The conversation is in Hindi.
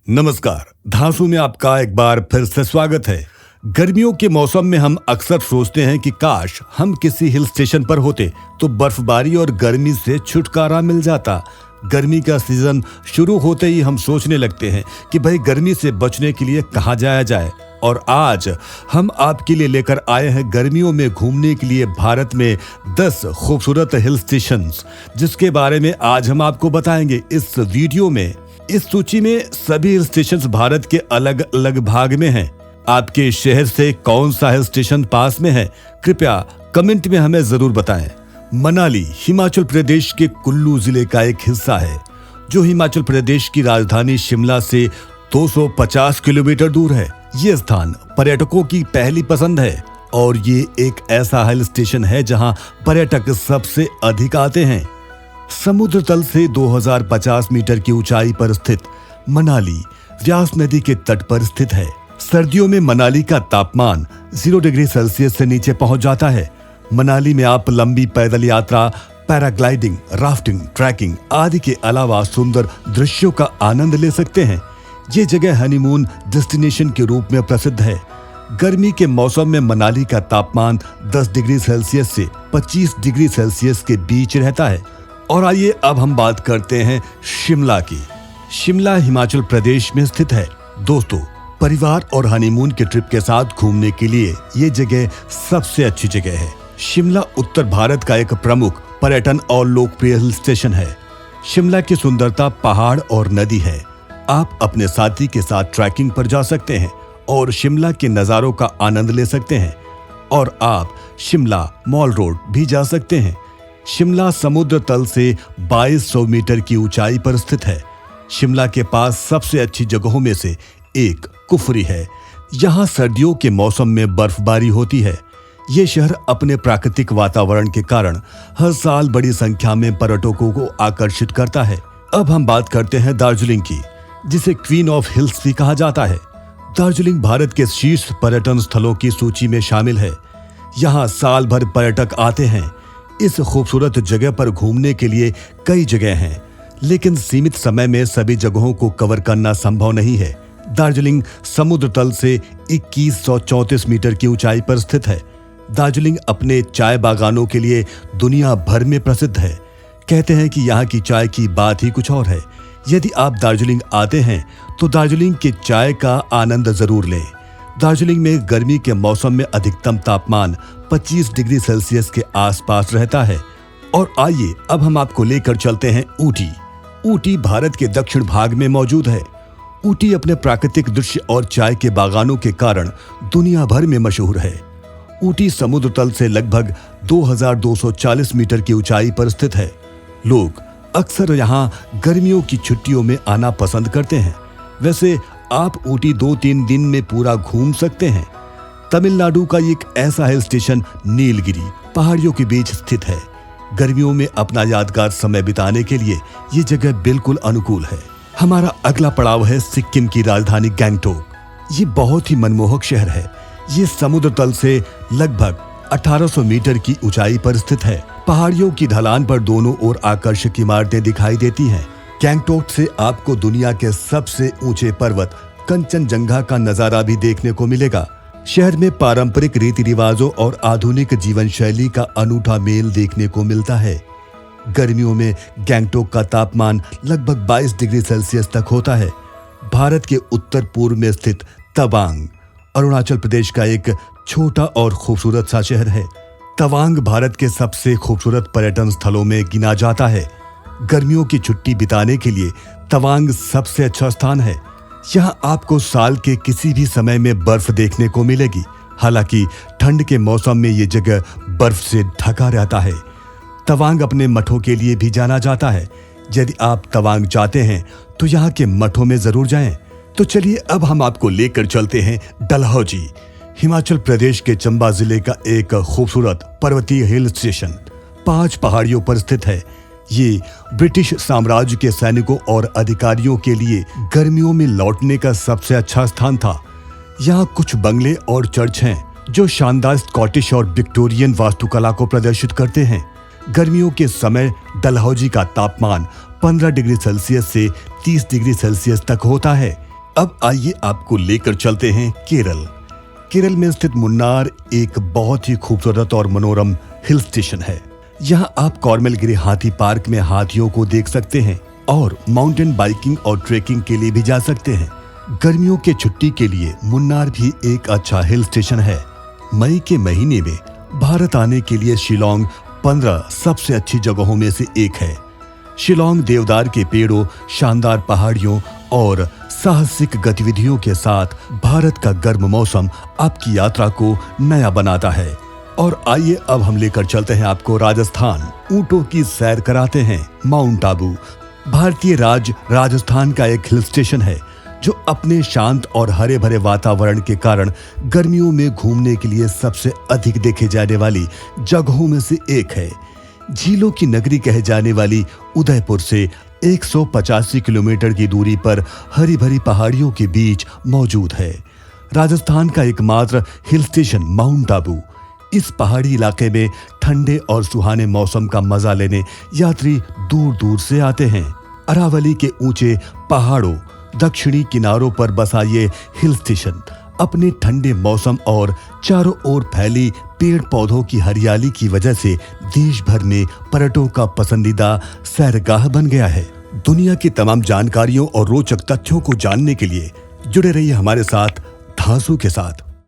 नमस्कार। धांसू में आपका एक बार फिर से स्वागत है। गर्मियों के मौसम में हम अक्सर सोचते हैं कि काश हम किसी हिल स्टेशन पर होते तो बर्फबारी और गर्मी से छुटकारा मिल जाता। गर्मी का सीजन शुरू होते ही हम सोचने लगते हैं कि भाई गर्मी से बचने के लिए कहाँ जाया जाए, और आज हम आपके लिए लेकर आए हैं गर्मियों में घूमने के लिए भारत में 10 खूबसूरत हिल स्टेशंस, जिसके बारे में आज हम आपको बताएंगे इस वीडियो में। इस सूची में सभी हिल स्टेशंस भारत के अलग अलग भाग में हैं। आपके शहर से कौन सा हिल स्टेशन पास में है, कृपया कमेंट में हमें जरूर बताएं। मनाली हिमाचल प्रदेश के कुल्लू जिले का एक हिस्सा है, जो हिमाचल प्रदेश की राजधानी शिमला से 250 किलोमीटर दूर है। ये स्थान पर्यटकों की पहली पसंद है और ये एक ऐसा हिल स्टेशन है जहां पर्यटक सबसे अधिक आते हैं। समुद्र तल से 2050 मीटर की ऊंचाई पर स्थित मनाली व्यास नदी के तट पर स्थित है। सर्दियों में मनाली का तापमान 0 डिग्री सेल्सियस से नीचे पहुंच जाता है। मनाली में आप लंबी पैदल यात्रा, पैराग्लाइडिंग, राफ्टिंग, ट्रैकिंग आदि के अलावा सुंदर दृश्यों का आनंद ले सकते हैं। ये जगह हनीमून डेस्टिनेशन के रूप में प्रसिद्ध है। गर्मी के मौसम में मनाली का तापमान 10 डिग्री सेल्सियस से 25 डिग्री सेल्सियस के बीच रहता है। और आइए अब हम बात करते हैं शिमला की। शिमला हिमाचल प्रदेश में स्थित है। दोस्तों, परिवार और हनीमून के ट्रिप के साथ घूमने के लिए ये जगह सबसे अच्छी जगह है। शिमला उत्तर भारत का एक प्रमुख पर्यटन और लोकप्रिय हिल स्टेशन है। शिमला की सुंदरता पहाड़ और नदी है। आप अपने साथी के साथ ट्रैकिंग पर जा सकते हैं और शिमला के नज़ारों का आनंद ले सकते हैं। और आप शिमला मॉल रोड भी जा सकते हैं। शिमला समुद्र तल से 2200 मीटर की ऊंचाई पर स्थित है। शिमला के पास सबसे अच्छी जगहों में से एक कुफरी है। यहाँ सर्दियों के मौसम में बर्फबारी होती है। ये शहर अपने प्राकृतिक वातावरण के कारण हर साल बड़ी संख्या में पर्यटकों को आकर्षित करता है। अब हम बात करते हैं दार्जिलिंग की, जिसे क्वीन ऑफ हिल्स भी कहा जाता है। दार्जिलिंग भारत के शीर्ष पर्यटन स्थलों की सूची में शामिल है। यहाँ साल भर पर्यटक आते हैं। इस खूबसूरत जगह पर घूमने के लिए कई जगह हैं, लेकिन सीमित समय में सभी जगहों को कवर करना संभव नहीं है। दार्जिलिंग समुद्र तल से 2134 मीटर की ऊंचाई पर स्थित है। दार्जिलिंग अपने चाय बागानों के लिए दुनिया भर में प्रसिद्ध है। कहते हैं कि यहाँ की चाय की बात ही कुछ और है। यदि आप दार्जिलिंग आते हैं तो दार्जिलिंग के चाय का आनंद जरूर लें। दार्जिलिंग में गर्मी के मौसम में अधिकतम तापमान 25 डिग्री सेल्सियस के आसपास रहता है। और आइए अब हम आपको लेकर चलते हैं ऊटी। ऊटी भारत के दक्षिण भाग में मौजूद है। ऊटी अपने प्राकृतिक दृश्य और चाय के बागानों के कारण दुनिया भर में मशहूर है। ऊटी समुद्र तल से लगभग 2240 मीटर की ऊंचाई पर स्थित है। लोग अक्सर यहाँ गर्मियों की छुट्टियों में आना पसंद करते हैं। वैसे आप ऊटी 2-3 दिन में पूरा घूम सकते हैं। तमिलनाडु का एक ऐसा हिल स्टेशन नीलगिरी पहाड़ियों के बीच स्थित है। गर्मियों में अपना यादगार समय बिताने के लिए ये जगह बिल्कुल अनुकूल है। हमारा अगला पड़ाव है सिक्किम की राजधानी गैंगटोक। ये बहुत ही मनमोहक शहर है। ये समुद्र तल से लगभग 1800 मीटर की ऊंचाई पर स्थित है। पहाड़ियों की ढलान पर दोनों ओर आकर्षक इमारतें दिखाई देती हैं। गैंगटोक से आपको दुनिया के सबसे ऊंचे पर्वत कंचनजंगा का नजारा भी देखने को मिलेगा। शहर में पारंपरिक रीति रिवाजों और आधुनिक जीवन शैली का अनूठा मेल देखने को मिलता है। गर्मियों में गैंगटोक का तापमान लगभग 22 डिग्री सेल्सियस तक होता है। भारत के उत्तर पूर्व में स्थित तवांग अरुणाचल प्रदेश का एक छोटा और खूबसूरत सा शहर है। तवांग भारत के सबसे खूबसूरत पर्यटन स्थलों में गिना जाता है। गर्मियों की छुट्टी बिताने के लिए तवांग सबसे अच्छा स्थान है। यहाँ आपको साल के किसी भी समय में बर्फ देखने को मिलेगी। हालांकि ठंड के मौसम में ये जगह बर्फ से ढका रहता है। तवांग अपने मठों के लिए भी जाना जाता है। यदि आप तवांग जाते हैं तो यहाँ के मठों में जरूर जाएं। तो चलिए अब हम आपको लेकर चलते हैं डलहौजी। हिमाचल प्रदेश के चंबा जिले का एक खूबसूरत पर्वतीय हिल स्टेशन 5 पहाड़ियों पर स्थित है। ये ब्रिटिश साम्राज्य के सैनिकों और अधिकारियों के लिए गर्मियों में लौटने का सबसे अच्छा स्थान था। यहाँ कुछ बंगले और चर्च हैं जो शानदार स्कॉटिश और विक्टोरियन वास्तुकला को प्रदर्शित करते हैं। गर्मियों के समय डलहौजी का तापमान 15 डिग्री सेल्सियस से 30 डिग्री सेल्सियस तक होता है। अब आइए आपको लेकर चलते हैं केरल। केरल में स्थित मुन्नार एक बहुत ही खूबसूरत और मनोरम हिल स्टेशन है। यहाँ आप कॉर्मेलगिरी हाथी पार्क में हाथियों को देख सकते हैं और माउंटेन बाइकिंग और ट्रेकिंग के लिए भी जा सकते हैं। गर्मियों के छुट्टी के लिए मुन्नार भी एक अच्छा हिल स्टेशन है। मई के महीने में भारत आने के लिए शिलोंग 15 सबसे अच्छी जगहों में से एक है। शिलोंग देवदार के पेड़ों, शानदार पहाड़ियों और साहसिक गतिविधियों के साथ भारत का गर्म मौसम आपकी यात्रा को नया बनाता है। और आइए अब हम लेकर चलते हैं आपको राजस्थान। ऊंटों की सैर कराते हैं। माउंट आबू भारतीय राज्य राजस्थान का एक हिल स्टेशन है जो अपने शांत और हरे भरे वातावरण के कारण गर्मियों में घूमने के लिए सबसे अधिक देखे जाने वाली जगहों में से एक है। झीलों की नगरी कहे जाने वाली उदयपुर से 185 किलोमीटर की दूरी पर हरी भरी पहाड़ियों के बीच मौजूद है राजस्थान का एकमात्र हिल स्टेशन माउंट आबू। इस पहाड़ी इलाके में ठंडे और सुहाने मौसम का मजा लेने यात्री दूर दूर से आते हैं। अरावली के ऊंचे पहाड़ों, दक्षिणी किनारों पर बसा ये हिल स्टेशन अपने ठंडे मौसम और चारों ओर फैली पेड़ पौधों की हरियाली की वजह से देश भर में पर्यटकों का पसंदीदा सैरगाह बन गया है। दुनिया की तमाम जानकारियों और रोचक तथ्यों को जानने के लिए जुड़े रहिए हमारे साथ धांसू के साथ।